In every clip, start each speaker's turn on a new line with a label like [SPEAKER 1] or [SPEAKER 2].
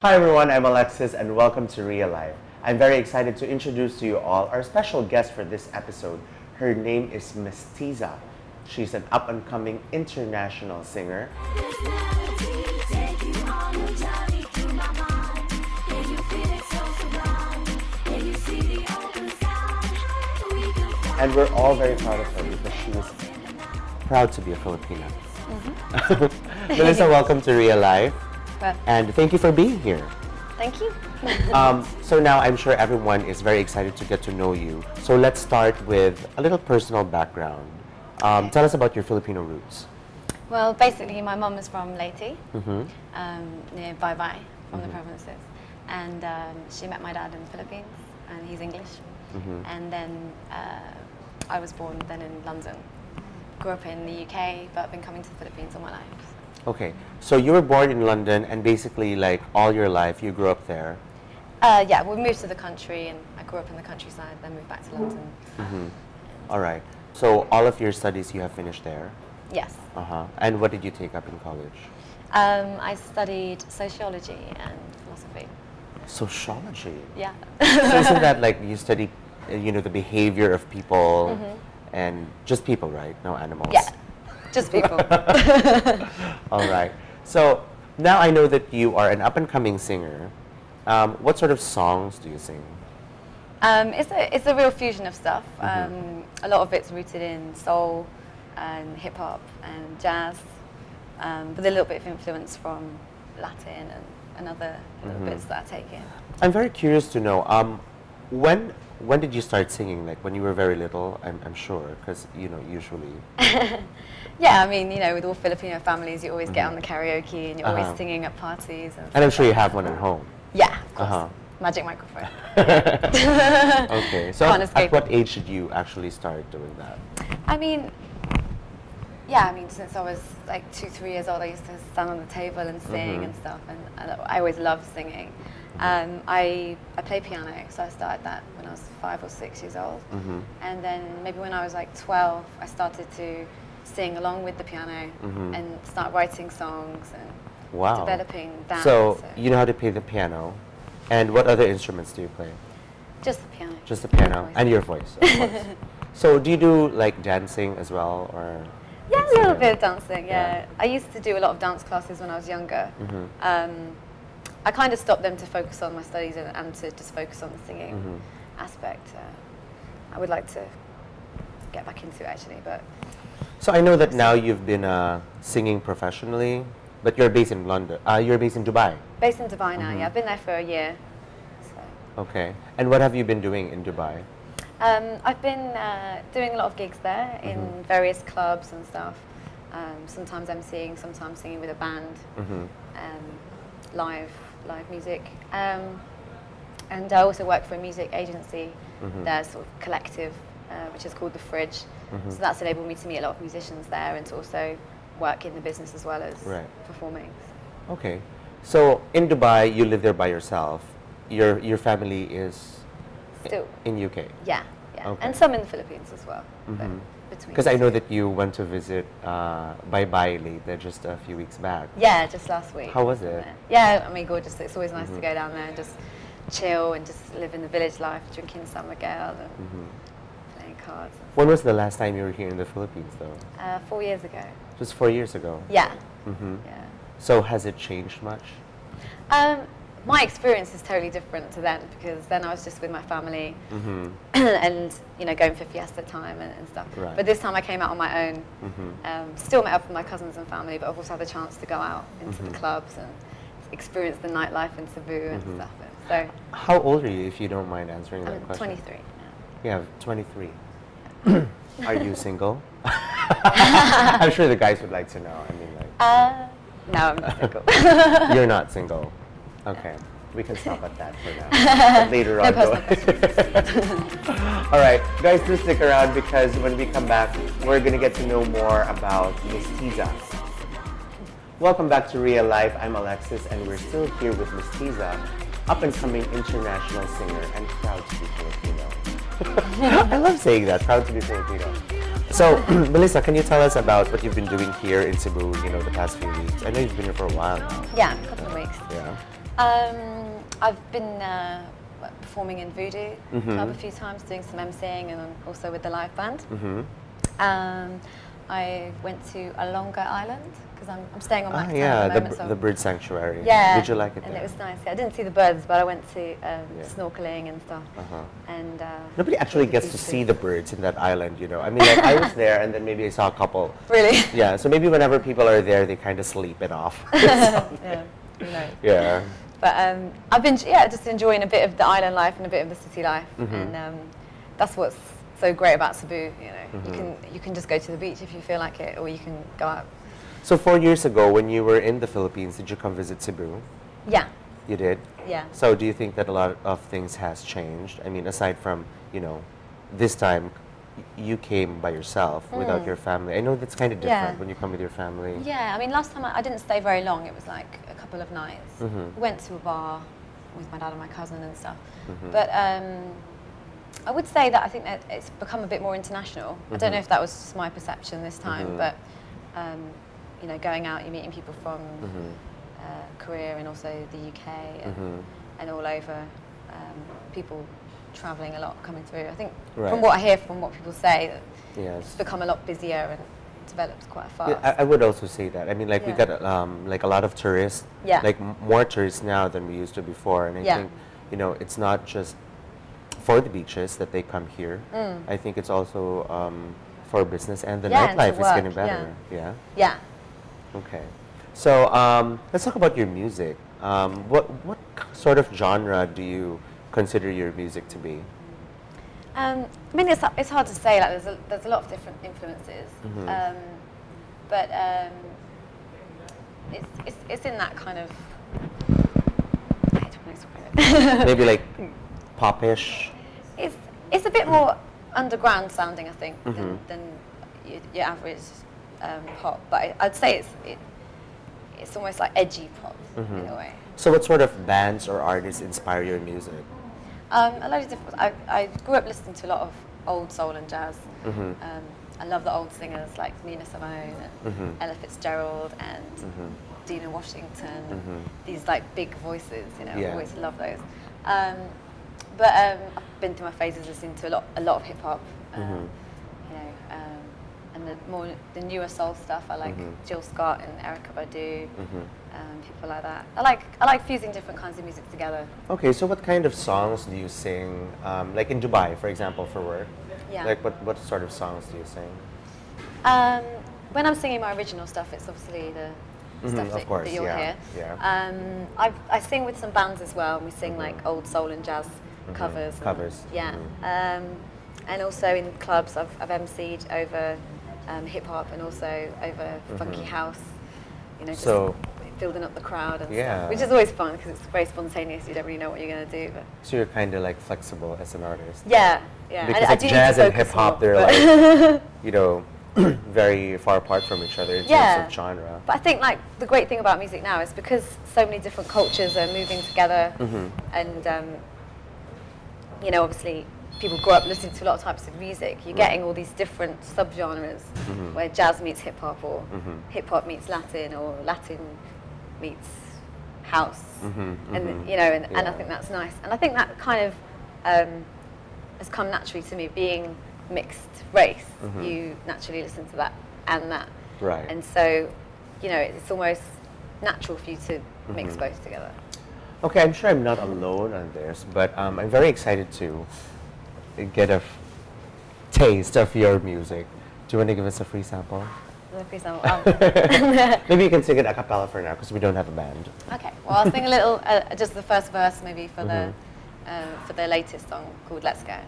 [SPEAKER 1] Hi everyone, I'm Alexis and welcome to Real Life. I'm very excited to introduce to you all our special guest for this episode. Her name is Mestiza. She's an up-and-coming international singer. And we're all very proud of her because she is proud to be a Filipina. Melissa, welcome to Real Life. And thank you for being here.
[SPEAKER 2] Thank you.
[SPEAKER 1] So now I'm sure everyone is very excited to get to know you. So let's start with a little personal background. Tell us about your Filipino roots.
[SPEAKER 2] Well, basically, my mum is from Leyte, near Baybay, from the provinces. And she met my dad in the Philippines, and he's English. And then I was born then in London. Grew up in the UK, but I've been coming to the Philippines all my life.
[SPEAKER 1] Okay, so you were born in London, and basically, like all your life, you grew up there.
[SPEAKER 2] Yeah, we moved to the country, and I grew up in the countryside, then moved back to London.
[SPEAKER 1] All right. So all of your studies you have finished there?
[SPEAKER 2] Yes.
[SPEAKER 1] And what did you take up in college?
[SPEAKER 2] I studied sociology and philosophy.
[SPEAKER 1] Sociology?
[SPEAKER 2] Yeah.
[SPEAKER 1] So isn't that like you study, the behavior of people and just people, right? No animals?
[SPEAKER 2] Yeah, just people.
[SPEAKER 1] All right. So now I know that you are an up-and-coming singer. What sort of songs do you sing?
[SPEAKER 2] It's a real fusion of stuff. A lot of it's rooted in soul and hip hop and jazz, with a little bit of influence from Latin and other little bits that I take in.
[SPEAKER 1] I'm very curious to know, when did you start singing? Like when you were very little, I'm sure, because usually.
[SPEAKER 2] Yeah, I mean, with all Filipino families, you always get on the karaoke and you're always singing at parties.
[SPEAKER 1] And I'm sure you have one at home.
[SPEAKER 2] Yeah, of course. Magic microphone.
[SPEAKER 1] Okay, so at what age did you actually start doing that?
[SPEAKER 2] I mean, since I was like 2-3 years old, I used to stand on the table and sing and stuff, and I always loved singing. I play piano, so I started that when I was 5 or 6 years old. And then maybe when I was like 12, I started to sing along with the piano and start writing songs and developing dance.
[SPEAKER 1] So you know how to play the piano, and what other instruments do you play?
[SPEAKER 2] Just the piano.
[SPEAKER 1] Just the piano and your voice, of course. So do you do like dancing as well, or?
[SPEAKER 2] Yeah, a little bit of dancing. Yeah, I used to do a lot of dance classes when I was younger. I kind of stopped them to focus on my studies and to just focus on the singing aspect. I would like to get back into it actually, but.
[SPEAKER 1] So I know that now you've been singing professionally, but you're based in London. You're based in Dubai.
[SPEAKER 2] Based in Dubai now. Yeah, I've been there for a year. So.
[SPEAKER 1] Okay, and what have you been doing in Dubai?
[SPEAKER 2] I've been doing a lot of gigs there in various clubs and stuff. Sometimes emceeing, sometimes singing with a band, live music. And I also work for a music agency, their sort of collective, which is called The Fridge. So that's enabled me to meet a lot of musicians there and to also work in the business as well as performing.
[SPEAKER 1] Okay, so in Dubai, you live there by yourself. Your family is
[SPEAKER 2] still
[SPEAKER 1] in UK.
[SPEAKER 2] Yeah, and some in the Philippines as well.
[SPEAKER 1] Because I know that you went to visit Baybay Leyte just a few weeks back.
[SPEAKER 2] Yeah, just last week.
[SPEAKER 1] How was it?
[SPEAKER 2] Yeah, I mean, gorgeous. It's always nice to go down there and just chill and just live in the village life, drinking San Miguel and playing cards.
[SPEAKER 1] When was the last time you were here in the Philippines, though?
[SPEAKER 2] 4 years ago.
[SPEAKER 1] Just 4 years ago?
[SPEAKER 2] Yeah.
[SPEAKER 1] Yeah. So has it changed much?
[SPEAKER 2] My experience is totally different to then because then I was just with my family and going for fiesta time and stuff.
[SPEAKER 1] Right.
[SPEAKER 2] But this time I came out on my own. Still met up with my cousins and family, but I've also had the chance to go out into the clubs and experience the nightlife in Cebu and stuff. So.
[SPEAKER 1] How old are you, if you don't mind answering that question?
[SPEAKER 2] 23 now.
[SPEAKER 1] Yeah, 23. Are you single? I'm sure the guys would like to know. I mean, like.
[SPEAKER 2] No, I'm not single.
[SPEAKER 1] You're not single. Okay, we can stop at that for now. But later on. All right, guys, do stick around because when we come back, we're going to get to know more about Mestiza. Welcome back to Real Life. I'm Alexis, and we're still here with Mestiza, up-and-coming international singer and proud to be Filipino. I love saying that, proud to be Filipino. So, Melissa, can you tell us about what you've been doing here in Cebu, the past few weeks? I know you've been here for a while now.
[SPEAKER 2] Yeah, a couple of weeks.
[SPEAKER 1] Yeah.
[SPEAKER 2] I've been performing in Voodoo Club a few times, doing some emceeing, and also with the live band. I went to Alonga Island because I'm staying on Mactown at the moment.
[SPEAKER 1] The bird sanctuary.
[SPEAKER 2] Yeah.
[SPEAKER 1] Did you like it?
[SPEAKER 2] And it was nice. Yeah, I didn't see the birds, but I went to snorkeling and stuff. And
[SPEAKER 1] nobody actually gets to see the birds in that island, you know. I mean, like, I was there, and then maybe I saw a couple.
[SPEAKER 2] Really?
[SPEAKER 1] Yeah. So maybe whenever people are there, they kind of sleep it off.
[SPEAKER 2] Yeah. No.
[SPEAKER 1] Yeah.
[SPEAKER 2] But I've been just enjoying a bit of the island life and a bit of the city life, and that's what's so great about Cebu. You know, you can just go to the beach if you feel like it, or you can go out.
[SPEAKER 1] So 4 years ago, when you were in the Philippines, did you come visit Cebu?
[SPEAKER 2] Yeah.
[SPEAKER 1] You did?
[SPEAKER 2] Yeah.
[SPEAKER 1] So do you think that a lot of things has changed? I mean, aside from, you know, this time you came by yourself without your family. I know that's kind of different when you come with your family.
[SPEAKER 2] Yeah, I mean, last time I didn't stay very long. It was like a couple of nights. Went to a bar with my dad and my cousin and stuff. But I would say that I think that it's become a bit more international. I don't know if that was just my perception this time, but you know, going out, you're meeting people from Korea and also the UK and all over. People travelling a lot, coming through. I think from what I hear, from what people say, that it's become a lot busier and develops quite fast.
[SPEAKER 1] Yeah, I would also say that. I mean, like we got like a lot of tourists, like more tourists now than we used to before. And I think, you know, it's not just for the beaches that they come here. I think it's also for business, and the nightlife is getting better. Yeah. Okay. So let's talk about your music. What sort of genre do you consider your music to be?
[SPEAKER 2] I mean, it's hard to say. Like, there's a lot of different influences, but it's in that kind of
[SPEAKER 1] maybe like popish.
[SPEAKER 2] It's a bit more underground sounding, I think, than your average pop. But I'd say it's almost like edgy pop in a way.
[SPEAKER 1] So what sort of bands or artists inspire your music?
[SPEAKER 2] A lot of different. I grew up listening to a lot of old soul and jazz. I love the old singers like Nina Simone and Ella Fitzgerald and Dina Washington. These like big voices, you know. I always love those. But I've been through my phases listening to a lot of hip hop. You know, and the newer soul stuff. I like Jill Scott and Erykah Badu. People like that. I like fusing different kinds of music together. Okay,
[SPEAKER 1] so what kind of songs do you sing? Like in Dubai, for example, for work.
[SPEAKER 2] Yeah.
[SPEAKER 1] Like what sort of songs do you sing?
[SPEAKER 2] When I'm singing my original stuff, it's obviously the stuff that you'll hear. Yeah. I sing with some bands as well, and we sing like old soul and jazz covers. Yeah. And also in clubs, I've emceed over hip hop and also over funky house. You know, just building up the crowd and stuff, which is always fun because it's very spontaneous. You don't really know what you're going to do. But
[SPEAKER 1] so you're kind of like flexible as an artist.
[SPEAKER 2] Yeah.
[SPEAKER 1] Because like jazz and hip hop, they're like, you know, very far apart from each other in terms of genre.
[SPEAKER 2] But I think like the great thing about music now is because so many different cultures are moving together, and you know, obviously people grow up listening to a lot of types of music. You're getting all these different subgenres where jazz meets hip hop, or hip hop meets Latin, or Latin meets house, and you know, and I think that's nice. And I think that kind of has come naturally to me, being mixed race. You naturally listen to that and that, and so you know, it's almost natural for you to mix both together.
[SPEAKER 1] Okay, I'm sure I'm not alone on this, but I'm very excited to get a taste of your music. Do you want to give us a free sample?
[SPEAKER 2] A free sample.
[SPEAKER 1] Maybe you can sing it a cappella for now, because we don't have a band.
[SPEAKER 2] Okay. Well, I'll sing a little, just the first verse, maybe for the latest song called "Let's Go."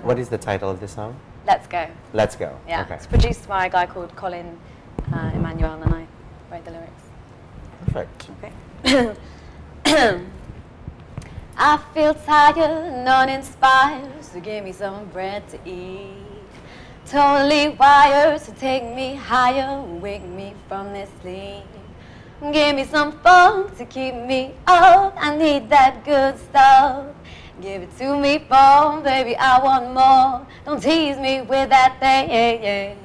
[SPEAKER 1] What is the title of this song?
[SPEAKER 2] Let's Go.
[SPEAKER 1] Let's Go.
[SPEAKER 2] Yeah.
[SPEAKER 1] Okay.
[SPEAKER 2] It's produced by a guy called Colin Emmanuel, and I wrote the lyrics.
[SPEAKER 1] Perfect.
[SPEAKER 2] Okay. I feel tired and uninspired, so give me some bread to eat. Totally wired to take me higher, wake me from this sleep. Give me some funk to keep me up, I need that good stuff. Give it to me, boom, baby, I want more. Don't tease me with that thing.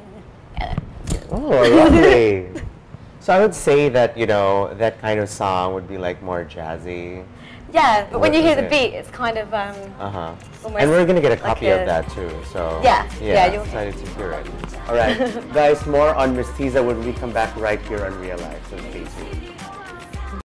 [SPEAKER 1] Oh, lovely. So I would say that, you know, that kind of song would be like more jazzy.
[SPEAKER 2] Yeah, but when
[SPEAKER 1] What
[SPEAKER 2] you hear
[SPEAKER 1] is
[SPEAKER 2] the
[SPEAKER 1] it?
[SPEAKER 2] beat, it's kind of
[SPEAKER 1] Uh-huh.
[SPEAKER 2] almost
[SPEAKER 1] And we're gonna get a
[SPEAKER 2] like
[SPEAKER 1] copy of that too. So
[SPEAKER 2] Yeah, you'll
[SPEAKER 1] excited to hear it. All right, guys, more on Miss Tiza when we come back right here on Real Life. So stay tuned.